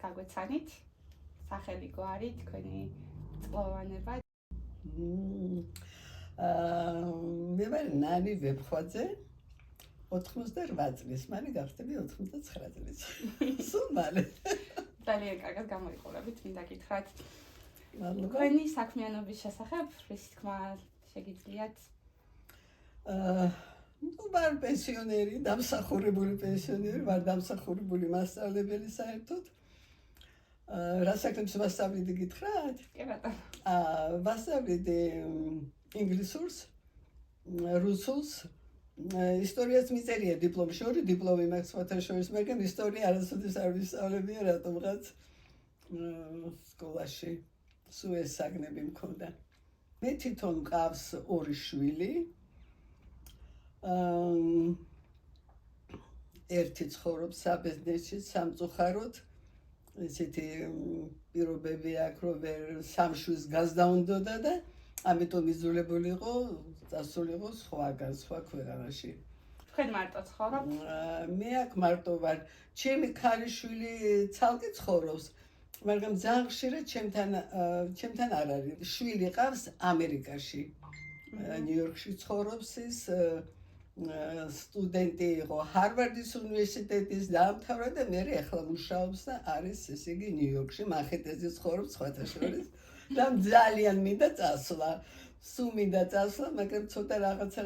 გაგვეცანით სახელი გვარი თქვენი წყლოვანება. მე ვარ ნანი ვებხვაძე 98 წლის, მალე გავხდები 99 წლის. სულ მალე. ძალიან კარგად გამოიყურებით, მინდა გითხრათ. მადლობა. თქვენი საქმიანობის შესახებ რის თქმა შეგიძლიათ? ვარ პენსიონერი, დამსახურებული პენსიონერი, ვარ დამსახურებული მასწავლებელი საერთოდ. რა საქმეს ვასწავლდი გითხრათ? კი ბატონო. ვასწავლდი ინგლისურს, რუსულს, ისტორიას მიწერია დიპლომში, ორი დიპლომი მაქვს სხვათა შორის, მაგრამ ისტორია არასოდეს არ ვისწავლებია რატომღაც სკოლაში. სულ ეს საგნები მქონდა. მე თვითონ მყავს ორი შვილი. ერთი ცხოვრობს საბერძნეთში, სამწუხაროდ. ესეთი პირობები აქვს, რომ ვერ სამშვილს გაზდა უნდოდა და ამიტომ იძულებული იყო დასულიყო სხვაგან, სხვა ქვეყანაში. თქვენ მარტო ცხოვრობთ? მე აქ მარტო ვარ. ჩემი ქალიშვილი ცალკე ცხოვრობს, მაგრამ ძალიან ხშირად ჩემთან არ არის. შვილი ყავს ამერიკაში. ნიუ-იორკში ცხოვრობს ის სტუდენტი იყო ჰარვარდის უნივერსიტეტის დაამთავრა და მე ახლა მუშაობს და არის ესე იგი ნიუ-იორკში, მანჰეტენში ცხოვრობს სხვათა შორის. და ძალიან მინდა წასვლა. სულ მინდა წასვლა, მაგრამ ცოტა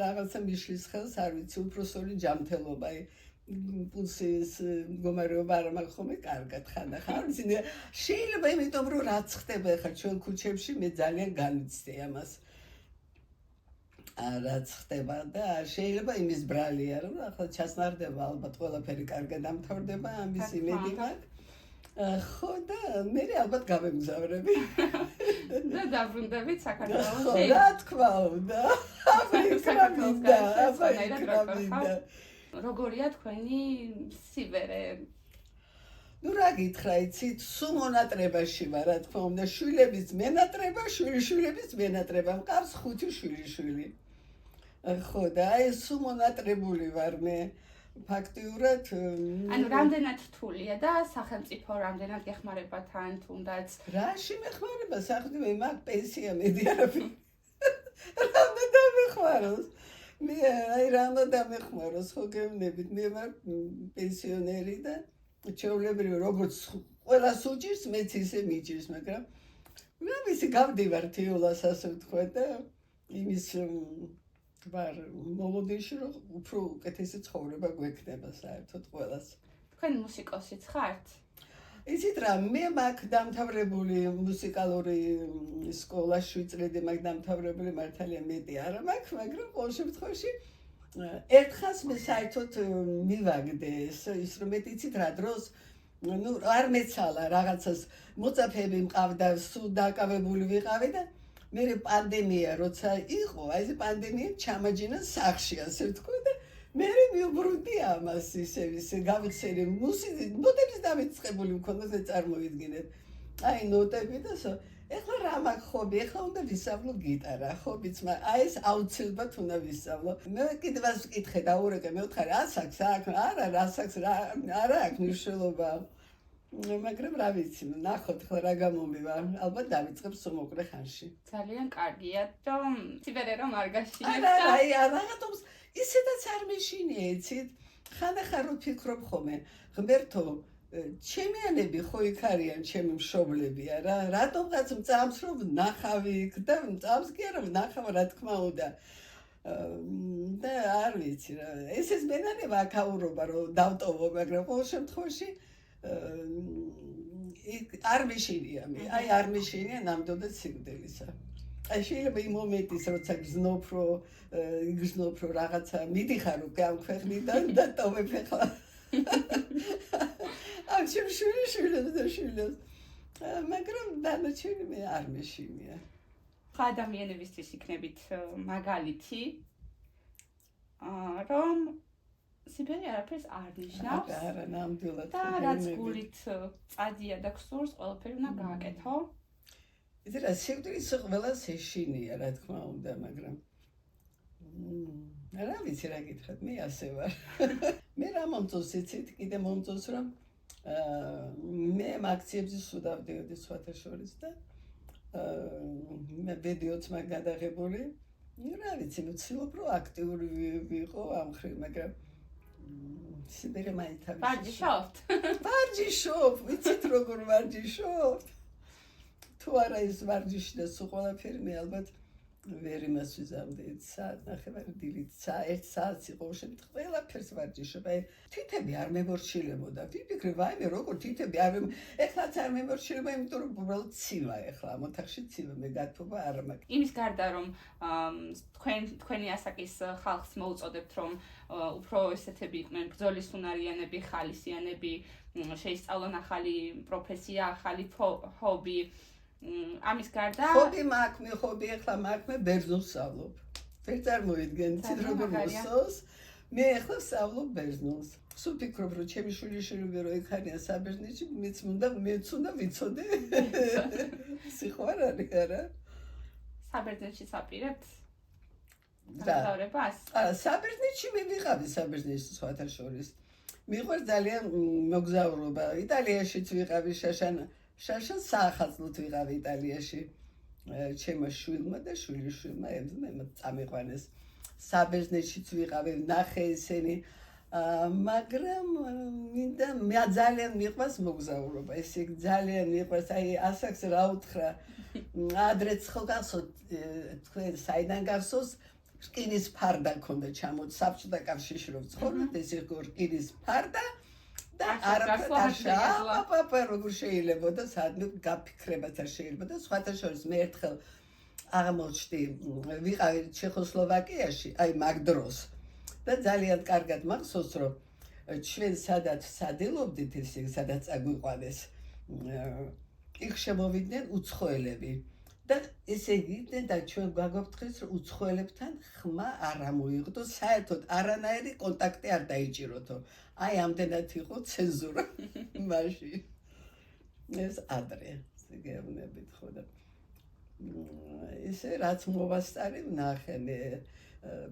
რაღაცა მიშლის ხელს, არ ვიცი, უფროსული ჯანმრთელობა. პულსის მდგომარეობა არ მაქვს ხოლმე კარგად ხანდახან. არ ვიცი, შეიძლება იმიტომ რომ რაც ხდება ხა ჩვენ ქუჩებში, მე ძალიან განვიცდი ამას. რაც ხდება და შეიძლება იმის ბრალია, რომ ახლა ჩასნარდება ალბათ ყველაფერი კარგად დამთავრდება, ამის იმედი მაქვს. ხო და მე ალბათ გავემგზავრები. და დაბრუნდებით საქართველოში. ხო, რა თქმა უნდა. აფრიკა. როგორია თქვენი სიბერე? ნუ რა გითხრა, იცით, სულ მონატრებაში ვარ, რა თქმა უნდა, შვილების მენატრება, შვილიშვილების მენატრება, მყავს 5 შვილიშვილი. ხო და აი სულ მონატრებული ვარ მე. ფაქტიურად ანუ რამდენად რთულია და სახელმწიფო რამდენად გეხმარება თან თუნდაც? რაში მეხმარება სახელმწიფო? მაგ პენსია მედიარები. რამდენად დამეხმაროს? მე აი რამდენად დამეხმაროს ხო გეუბნებით, მე ვარ პენსიონერი და ჩვეულებრივ როგორც ყველას უჭირს, მეც ისე მიჭირს, მაგრამ მე ვიცი გავდივარ თიოლას ასე ვთქვათ და იმის ვარ მოლოდინში რომ უფრო უკეთესი ცხოვრება გვექნება საერთოდ ყველას. თქვენ მუსიკოსიც ხართ? იცით რა, მე მაქვს დამთავრებული მუსიკალური სკოლა 7 წლები მაქვს დამთავრებული, მართალია მეტი არა მაქვს, მაგრამ ყოველ შემთხვევაში ერთხანს მე საერთოდ მივაგდე ის რომ მე იცით რა დროს ნუ არ მეცალა რაღაცას მოწაფეები მყავდა, სულ დაკავებული ვიყავი და მე პანდემია როცა იყო, აი ეს პანდემია ჩამაჯინა სახში ასე ვთქვი და მე მივბრუნდი ამას ისე გავიხსენე ნოტების დამეწყებული მქონდა და წარმოვიდგინეთ. აი ნოტები და ეხლა რა მაქვს ხობი, ეხლა უნდა ვისწავლო გიტარა, ხობიც, აი ეს აუცილებლად უნდა ვისწავლო. მე კიდევ მას ვკითხე და ურეკე, მე ვთხარი, რა საქმე აქვს? არა, რა საქმე, არა აქვს მნიშვნელობა. მაგრამ რა ვიცი, ნახოთ ხო რა გამომივა, ალბათ დავიწყებს მოკლე ხანში. ძალიან კარგია, რომ სიბერე რომ არ გაშინებს. არა, აი რაღაცობს ისედაც არ მეშინია, იცით? ხანდახან რო ვფიქრობ ხოლმე, ღმერთო, ჩემიანები ხო იქ არიან, ჩემი მშობლებია რა, რატომღაც მწამს რომ ვნახავი იქ და მწამს კი არა ვნახავ, რა თქმა უნდა. და არ ვიცი რა, ესეც მენანება აქაურობა რომ დავტოვო, მაგრამ ყოველ შემთხვევაში არ მეშინია მე, აი არ მეშინია ნამდვილად სიკვდილისა. აი შეიძლება იმ მომენტის როცა გზნობ რომ რაღაცა მიდიხარ უკვე ამ ქვეყნიდან და ტოვებ ახლა. ამ შვილებს და შვილებს. მაგრამ დანარჩენი მე არ მეშინია. ადამიანებისთვის იქნებით მაგალითი, რომ სიბერე არაფერს არ ნიშნავს. არა, ნამდვილად. და რაც გულით წადია და გსურს, ყველაფერი უნდა გააკეთო. იცი რა, სიკვდილის ყველას ეშინია, რა თქმა უნდა, მაგრამ რა ვიცი რა გითხრათ, მე ასე ვარ. მე რა მომწონს იცით, კიდე მომწონს რომ მე აქციებზე სულ დავდიოდი სხვათა შორის და მე ვიდეოც მაგ გადაღებული. რა ვიცი, ვცდილობ რომ აქტიური ვიყო ამ ხრივ, მაგრამ სიბერე მაინტერესებს. ვარჯიშობ, ვიცით როგორ ვარჯიშობ? თუ არა ის ვარჯიში და სულ ყველაფერი მე ალბათ ვერ იმას ვიზამდი, საათ ნახევარი დილით, 1 საათს იყო შემთხვევით, ყველაფერს ვარჯიშობ. აი თითები არ მემორჩილებოდა. ვიფიქრე, ვაიმე, როგორ თითები არ ეხლაც არ მემორჩილება, იმიტომ რომ უბრალოდ ცივა ეხლა, ამ ოთახში ცივა, მე გათობა არ მაქვს. იმის გარდა რომ თქვენი ასაკის ხალხს მოუწოდებთ რომ უფრო ესეთები იყვნენ ბრძოლის უნარიანები, ხალისიანები, შეისწავლონ ახალი პროფესია, ახალი ჰობი. ამის გარდა ჰობი მაქვს, მე ჰობი ეხლა მაქვს, მე ბერძნულს ვსწავლობ. ვერ წარმოიდგენთ როგორ მოსწავს. მე ეხლა ვსწავლობ ბერძნულს. სულ ფიქრობ რომ ჩემი შვილიშვილები რო იქ-არიან საბერძნეთში, მეც უნდა ვიცოდე. სიყვარული არა? საბერძნეთში საპირებთ? განთავრებას? საბერძნეთში მე ვიყავი საბერძნეთში სხვათა შორის. მიყვარს ძალიან მოგზაურობა. იტალიაშიც ვიყავი შაშან საახალწლოდ ვიყავი იტალიაში. ჩემო შვილმა და შვილიშვილმა მე წამიყვანეს. საბერძნეთშიც ვიყავი, ნახე ისინი. მაგრამ მინდა მე ძალიან მიყვარს მოგზაურობა. ესე იგი ძალიან მიყვარს, აი ასაკს რა უთხრა. ადრეც ხო გახსოვთ თქვენ საიდან გახსოვს რკინის ფარდა ქონდა ჩამოწ საბჭოთა კავშირში რომ ცხოვრობთ ეს იყო რკინის ფარდა და არაფერ როგორ შეიძლება და სადმე გაფიქრებაც არ შეიძლება და სხვათა შორის მე ერთხელ აღმოჩნდი ვიყავი ჩეხოსლოვაკიაში აი მაგ დროს და ძალიან კარგად მახსოვს რომ ჩვენ სადაც სადილობდით ესე სადაც აგვიყვანეს იქ შემოვიდნენ უცხოელები და ესე იგი და ჩვენ გაგვაფრთხეს რომ უცხოელებთან ხმა არ ამოიღო საერთოდ არანაირი კონტაქტი არ დაიჭიროთო აი ამდენად იყო ცენზურა მაშინ ეს ადრე გეუბნებით ხო და ესე რაც მოვასწარი ვნახე მე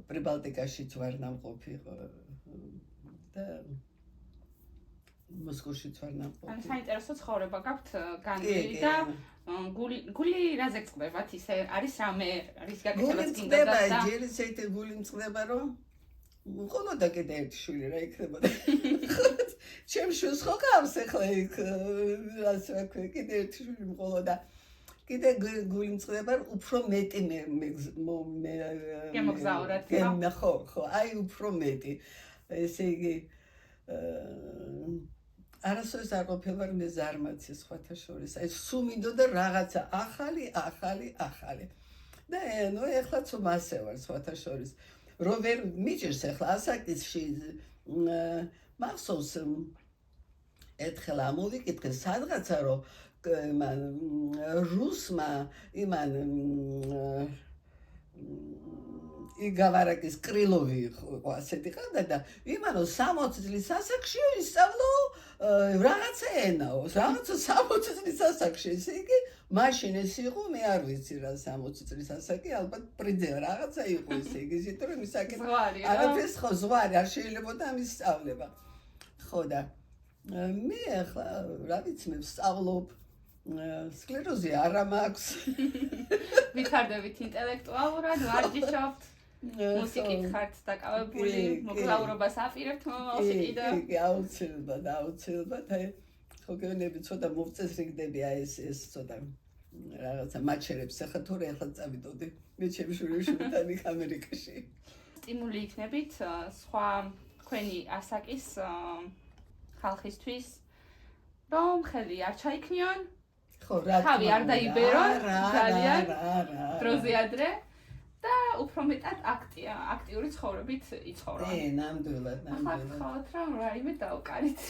პრიბალტიკაშიც ვარ ნამყოფი და მოსკოვშიც ვარ ნამყოფი. ან საინტერესო ცხოვრება გაქვთ განვლილი და გული რაზე წყდებათ ისე არის რამე რის გაკეთებაც გინდა და ჯერ ისეთი გული მწყდება რომ მხოლოდ კიდე ერთი შვილი რა იქნებოდა. ჩემ შვილს ხო გავს ახლა იქ რაც ვაქვე კიდე ერთი შვილი მხოლოდ და კიდე გული მწყდება რომ უფრო მეტი მე გემოგზაურეთ ხო აი უფრო მეტი ესე იგი არასოდეს არ ყოფილვარ მე ზარმაცი სხვათა შორის აი სულ მინდოდა რაღაცა ახალი და ნუ ეხლაც მასე ვარ სხვათა შორის რომ ვერ მიჭირს ახლა ასაკისში მახსოვს ერთხელ ამოვიკითხე სადღაცა რომ მან რუსმა იმან იგავარაკის კრილოვი იყო ასეთი ყავდა და იმანო 60 წლის ასაკში ისწავლო რაღაცა ენაო რაღაცა 60 წლის ასაკში ესე იგი მაშინ ეს იყო მე არ ვიცი რა 60 წლის ასაკი ალბათ პრიძე რაღაცა იყო ესე იგი ისეთი რომ ისაკი არაფერს ხო ზღვარი არ შეიძლება და ამის სწავლება ხო და მე ახლა რა ვიცი მე ვსწავლობ სკლეროზი არა მაქვს ვითარდებით ინტელექტუალურად ვარჯიშობთ მუსიკით ხართ დაკავებული მოგზაურობას აპირებთ მომავალში კიდევ კი აუცილებლად აი ხო გეუბნები ცოტა მოვწესრიგდები აი ეს ცოტა რაღაცა მაჩერებს ახლა თორე ახლა წავიდოდი მე ჩემი შვილიშვილთან იქ ამერიკაში სტიმული იქნებით სხვა თქვენი ასაკის ხალხისთვის რომ ხელი არ ჩაიქნიონ ხო რა თავი არ დაიბერონ ძალიან დროზე ადრე და უფრო მეტად აქტიური ცხოვრებით იცხოვრონ. ნამდვილად. ახლა ხავთ რომ რაიმე დავკარით.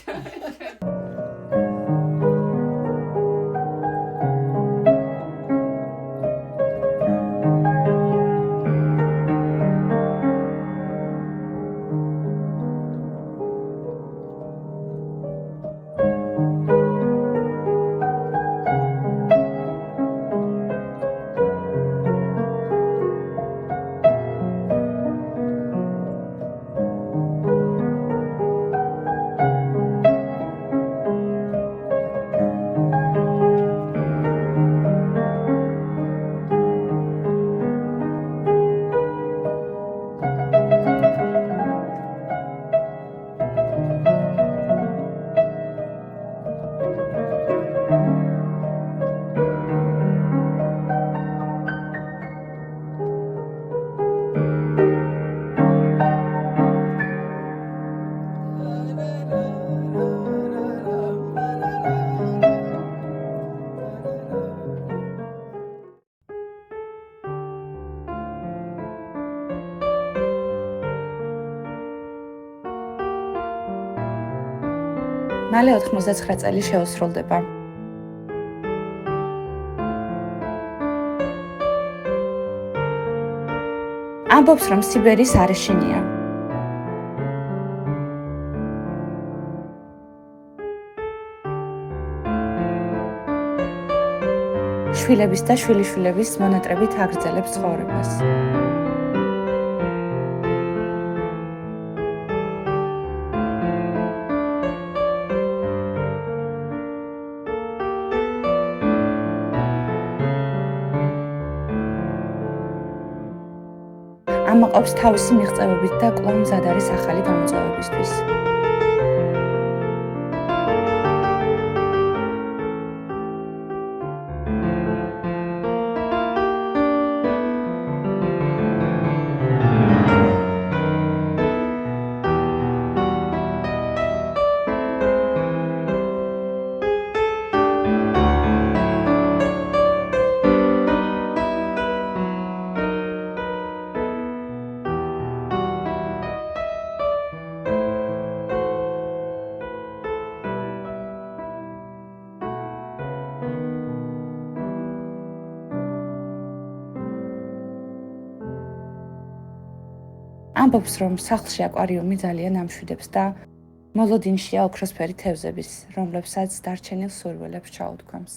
მალე 99 წელი შეუსრულდება. ამბობს, რომ სიბერის არეშინია. შვილების და შვილიშვილების მონატრებით აგრძელებს ცხოვრებას. ამაყობს თავისი მიღწევებით და კვლავ მზად არის ახალი გამოწვევებისთვის. ამბობს, რომ სახლში აკვარიუმი ძალიან ამშვიდებს და მოლოდინშია ოქროსფერი თევზების, რომლებსაც დარჩენილ სურვილებს ჩაუთქვამს.